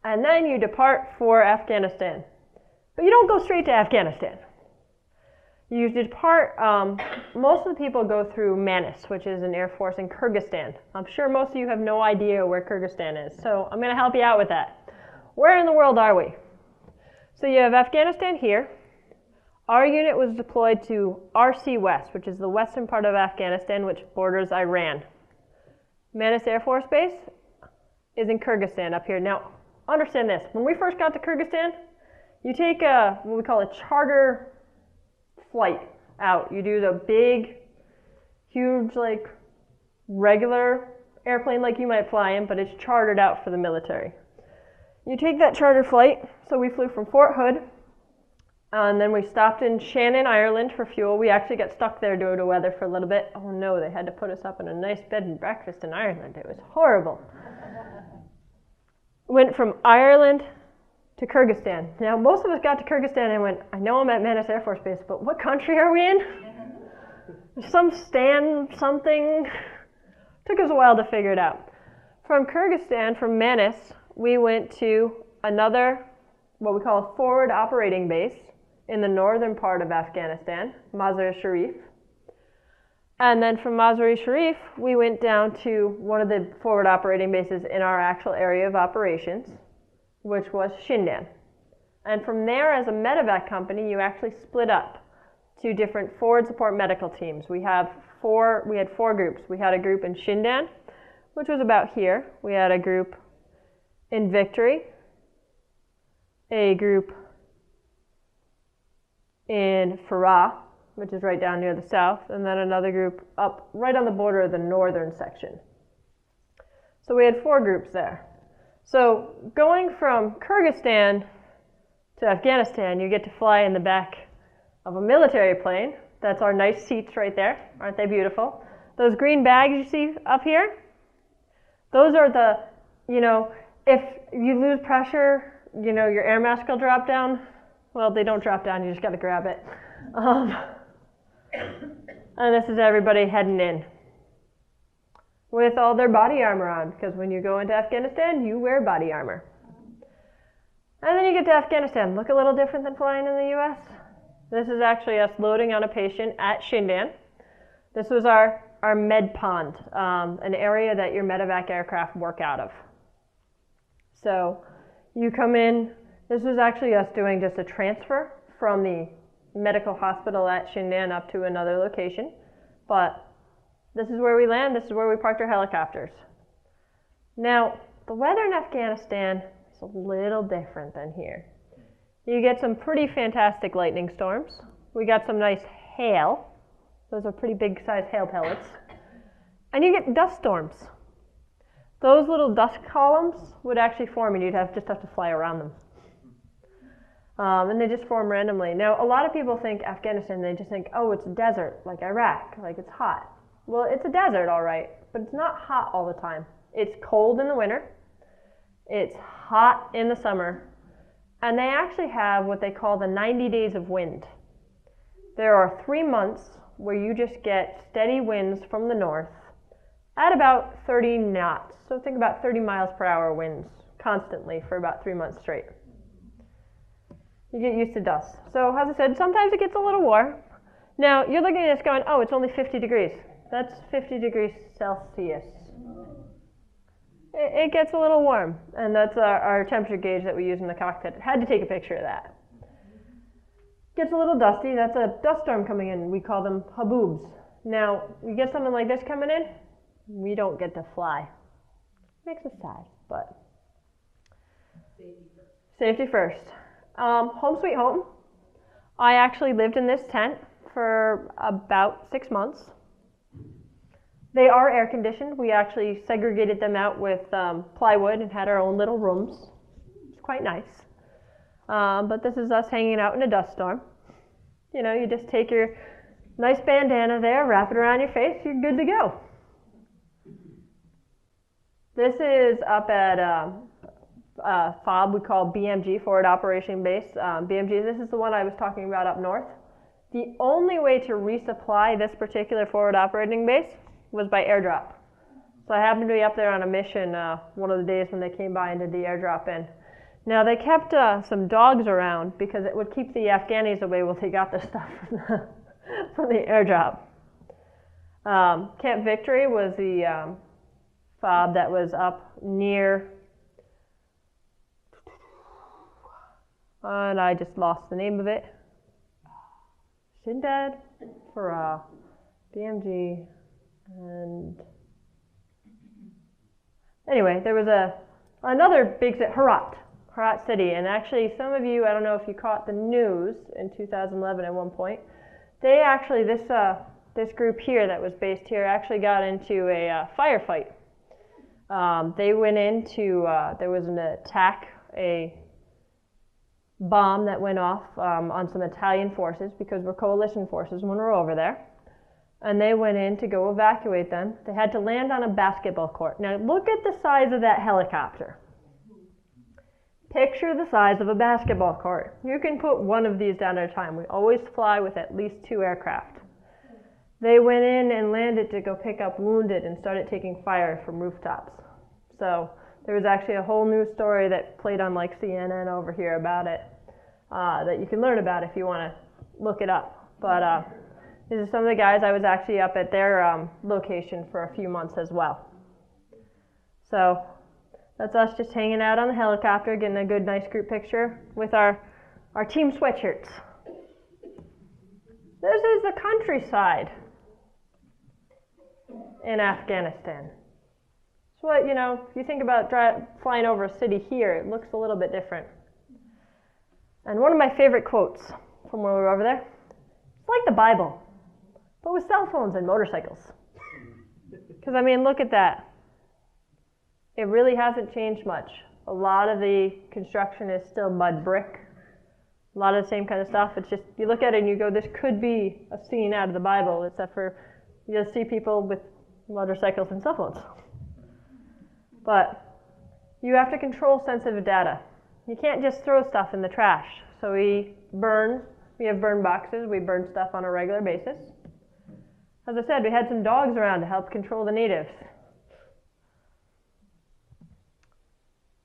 And then you depart for Afghanistan. But you don't go straight to Afghanistan. You depart, most of the people go through Manis, which is an air force in Kyrgyzstan. I'm sure most of you have no idea where Kyrgyzstan is, so I'm going to help you out with that. Where in the world are we? So you have Afghanistan here. Our unit was deployed to RC West, which is the western part of Afghanistan, which borders Iran. Manis Air Force Base is in Kyrgyzstan up here. Now, understand this. When we first got to Kyrgyzstan, you take what we call a charter flight out. You do the big, huge, like regular airplane like you might fly in, but it's chartered out for the military. You take that charter flight. So we flew from Fort Hood, and then we stopped in Shannon, Ireland for fuel. We actually got stuck there due to weather for a little bit. Oh no, they had to put us up in a nice bed and breakfast in Ireland. It was horrible. Went from Ireland to Kyrgyzstan. Now, most of us got to Kyrgyzstan and went, I know I'm at Manis Air Force Base, but what country are we in? Some something. Took us a while to figure it out. From Kyrgyzstan, from Manis, we went to another, what we call a forward operating base in the northern part of Afghanistan, Mazar-e-Sharif. And then from Mazar-e-Sharif, we went down to one of the forward operating bases in our actual area of operations, which was Shindan. And from there, as a medevac company, you actually split up to different forward support medical teams. We had four groups. We had a group in Shindan, which was about here. We had a group in Victory, a group in Farah, which is right down near the south, and then another group up right on the border of the northern section. So we had 4 groups there. So going from Kyrgyzstan to Afghanistan, you get to fly in the back of a military plane. That's our nice seats right there. Aren't they beautiful? Those green bags you see up here, those are the, if you lose pressure, your air mask will drop down. Well, they don't drop down, you just got to grab it. And this is everybody heading in with all their body armor on, because when you go into Afghanistan, you wear body armor. And then you get to Afghanistan. Look a little different than flying in the US. This is actually us loading on a patient at Shindan. This was our med pond, an area that your medevac aircraft work out of. So you come in. This was actually us doing just a transfer from the medical hospital at Shindan up to another location. But this is where we land. This is where we parked our helicopters. Now, the weather in Afghanistan is a little different than here. You get some pretty fantastic lightning storms. We got some nice hail. Those are pretty big sized hail pellets. And you get dust storms. Those little dust columns would actually form and you'd just have to fly around them. And they just form randomly. Now, a lot of people think Afghanistan, they just think, oh, it's a desert, like Iraq, like it's hot. Well, it's a desert, all right, but it's not hot all the time. It's cold in the winter. It's hot in the summer. And they actually have what they call the 90 days of wind. There are 3 months where you just get steady winds from the north at about 30 knots. So think about 30 miles per hour winds constantly for about 3 months straight. You get used to dust. So as I said, sometimes it gets a little warm. Now, you're looking at this going, oh, it's only 50 degrees. That's 50 degrees Celsius. It gets a little warm, and that's our temperature gauge that we use in the cockpit. Had to take a picture of that. Gets a little dusty. That's a dust storm coming in. We call them haboobs. Now, you get something like this coming in, we don't get to fly. Makes us sad, but safety first. Home sweet home. I actually lived in this tent for about 6 months. They are air conditioned. We actually segregated them out with plywood and had our own little rooms. It's quite nice. But this is us hanging out in a dust storm. You just take your nice bandana there, wrap it around your face, you're good to go. This is up at FOB, we call BMG, Forward Operation Base. BMG, this is the one I was talking about up north. The only way to resupply this particular forward operating base was by airdrop. So I happened to be up there on a mission one of the days when they came by and did the airdrop in. Now they kept some dogs around because it would keep the Afghanis away while they got the stuff from the airdrop. Camp Victory was the fob that was up near, and I just lost the name of it. Shindad, Farah, BMG, and anyway, there was another big city, Herat City, and actually some of you, I don't know if you caught the news in 2011 at one point, they actually, this group here that was based here actually got into a firefight. They went into, there was an attack, a bomb that went off on some Italian forces because we're coalition forces when we're over there. And they went in to go evacuate them. They had to land on a basketball court. Now look at the size of that helicopter. Picture the size of a basketball court. You can put one of these down at a time. We always fly with at least 2 aircraft. They went in and landed to go pick up wounded and started taking fire from rooftops. So there was actually a whole news story that played on like CNN over here about it that you can learn about if you want to look it up. But these are some of the guys. I was actually up at their location for a few months as well. So that's us just hanging out on the helicopter, getting a good, nice group picture with our team sweatshirts. This is the countryside in Afghanistan. So what, you know, if you think about flying over a city here, it looks a little bit different. And one of my favorite quotes from when we were over there, it's like the Bible, but with cell phones and motorcycles. Because, I mean, look at that. It really hasn't changed much. A lot of the construction is still mud brick. A lot of the same kind of stuff. It's just, you look at it and you go, this could be a scene out of the Bible, except for you'll see people with motorcycles and cell phones. But you have to control sensitive data. You can't just throw stuff in the trash. So we have burn boxes, we burn stuff on a regular basis. As I said, we had some dogs around to help control the natives.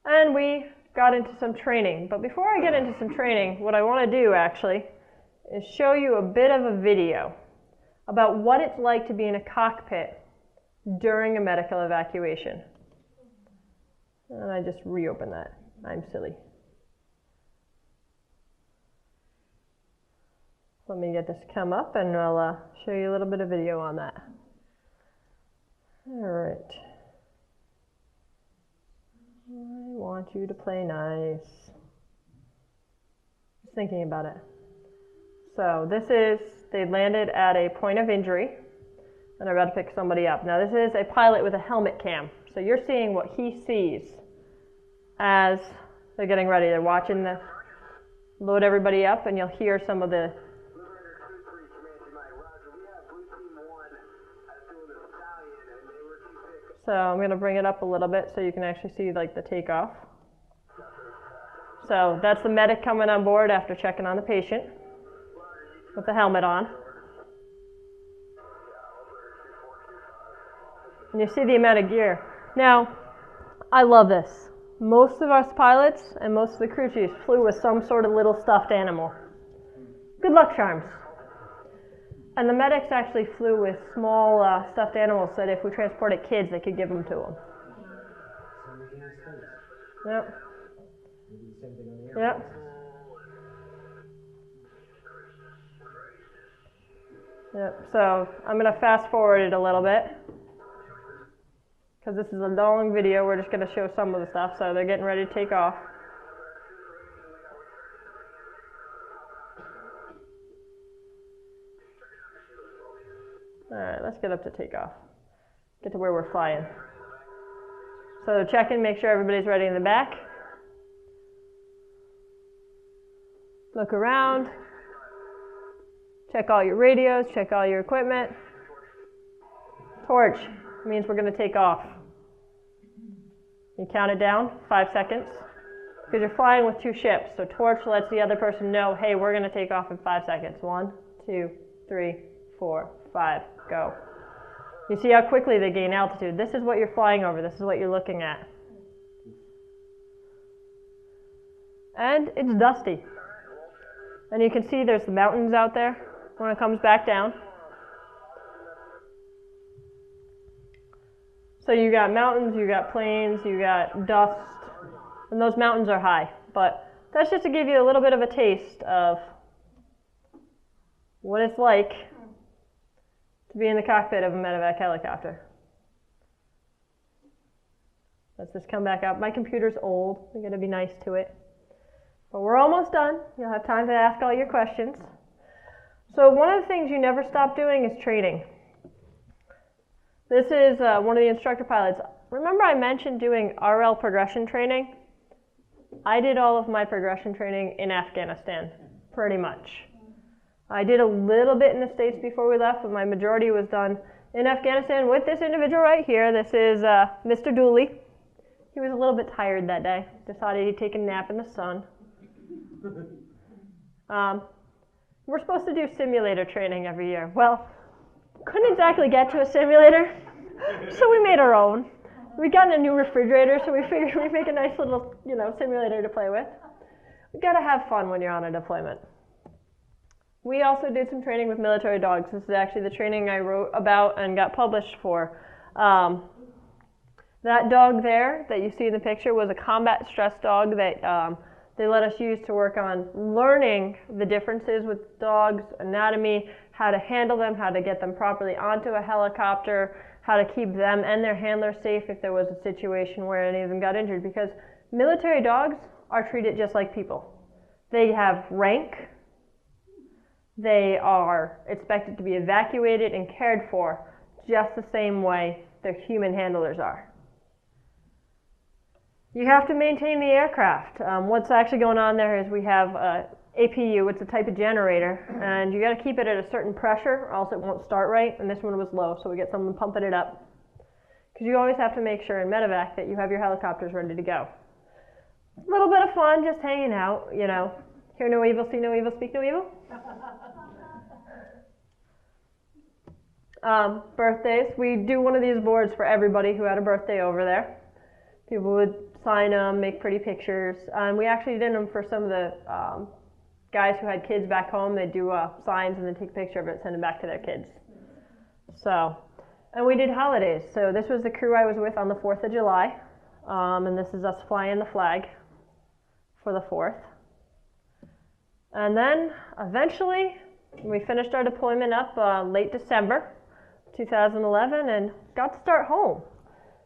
And we got into some training. But before I get into some training, what I want to do actually is show you a bit of a video about what it's like to be in a cockpit during a medical evacuation. And I just reopened that. I'm silly. Let me get this to come up and I'll show you a little bit of video on that. All right. I want you to play nice. Just thinking about it. So this is, they landed at a point of injury and they're about to pick somebody up. Now this is a pilot with a helmet cam. So you're seeing what he sees as they're getting ready. They're watching the load everybody up and you'll hear some of the So I'm going to bring it up a little bit so you can actually see like the takeoff. So that's the medic coming on board after checking on the patient with the helmet on. And you see the amount of gear. Now, I love this. Most of us pilots and most of the crew chiefs flew with some sort of little stuffed animal. Good luck charms. And the medics actually flew with small stuffed animals so that if we transported kids, they could give them to them. Yep. Yep. Yep. So I'm going to fast forward it a little bit because this is a long video. We're just going to show some of the stuff. So they're getting ready to take off. All right, let's get up to takeoff. Get to where we're flying. So check in, make sure everybody's ready in the back. Look around. Check all your radios, check all your equipment. Torch means we're going to take off. You count it down, 5 seconds. Because you're flying with 2 ships, so torch lets the other person know, hey, we're going to take off in 5 seconds. 1, 2, 3, 4, 5, go. You see how quickly they gain altitude. This is what you're flying over. This is what you're looking at. And it's dusty. And you can see there's the mountains out there when it comes back down. So you got mountains, you got plains, you got dust, and those mountains are high. But that's just to give you a little bit of a taste of what it's like to be in the cockpit of a medevac helicopter. Let's just come back up. My computer's old. I'm going to be nice to it. But we're almost done. You'll have time to ask all your questions. So one of the things you never stop doing is training. This is one of the instructor pilots. Remember I mentioned doing RL progression training? I did all of my progression training in Afghanistan, pretty much. I did a little bit in the States before we left, but my majority was done in Afghanistan with this individual right here. This is Mr. Dooley. He was a little bit tired that day. Decided he'd take a nap in the sun. We're supposed to do simulator training every year. Well, couldn't exactly get to a simulator, so we made our own. We got a new refrigerator, so we figured we'd make a nice little, simulator to play with. We gotta have fun when you're on a deployment. We also did some training with military dogs. This is actually the training I wrote about and got published for. That dog there that you see in the picture was a combat stress dog that they let us use to work on learning the differences with dogs, anatomy, how to handle them, how to get them properly onto a helicopter, how to keep them and their handlers safe if there was a situation where any of them got injured, because military dogs are treated just like people. They have rank, they are expected to be evacuated and cared for just the same way their human handlers are. You have to maintain the aircraft. What's actually going on there is we have APU, it's a type of generator, and you got to keep it at a certain pressure or else it won't start right, and this one was low, so we get someone pumping it up. Because you always have to make sure in medevac that you have your helicopters ready to go. A little bit of fun, just hanging out, hear no evil, see no evil, speak no evil. Birthdays, we do one of these boards for everybody who had a birthday over there. People would sign them, make pretty pictures, and we actually did them for some of the guys who had kids back home. They'd do signs and then take a picture of it, send it back to their kids. So, and we did holidays. So this was the crew I was with on the 4th of July, and this is us flying the flag for the 4th. And then eventually we finished our deployment up late December 2011 and got to start home.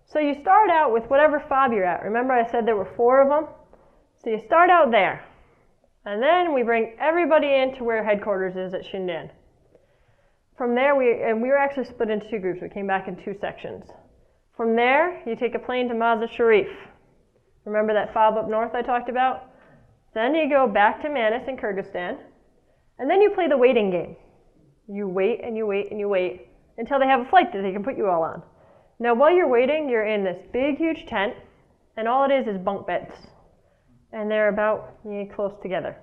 So you start out with whatever fob you're at. Remember I said there were 4 of them? So you start out there. And then we bring everybody into where headquarters is at Shindan. From there, we were actually split into 2 groups. We came back in 2 sections. From there, you take a plane to Mazar Sharif. Remember that fob up north I talked about? Then you go back to Manas in Kyrgyzstan. And then you play the waiting game. You wait and you wait and you wait until they have a flight that they can put you all on. Now, while you're waiting, you're in this big, huge tent, and all it is bunk beds. And they're about close together.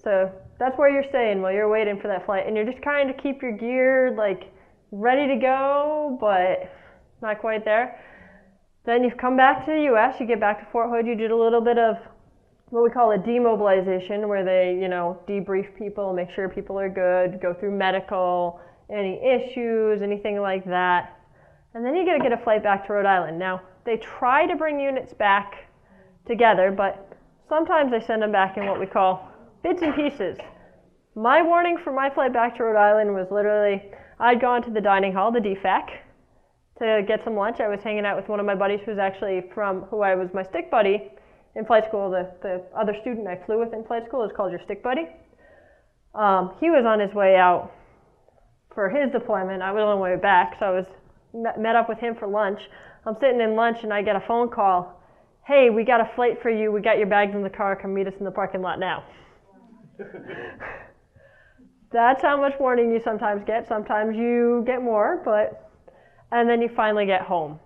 So that's where you're staying while you're waiting for that flight. And you're just trying to keep your gear, ready to go, but not quite there. Then you come back to the U.S., you get back to Fort Hood, you did a little bit of what we call a demobilization, where they, debrief people, make sure people are good, go through medical, any issues, anything like that. And then you got to get a flight back to Rhode Island. Now, they try to bring units back together, but sometimes they send them back in what we call bits and pieces. My warning for my flight back to Rhode Island was literally, I'd gone to the dining hall, the DFAC, to get some lunch. I was hanging out with one of my buddies who was my stick buddy in flight school. The other student I flew with in flight school is called your stick buddy. He was on his way out for his deployment. I was on my way back, so I was met up with him for lunch. I'm sitting in lunch and I get a phone call. Hey, we got a flight for you. We got your bags in the car. Come meet us in the parking lot now. That's how much warning you sometimes get. Sometimes you get more, and then you finally get home.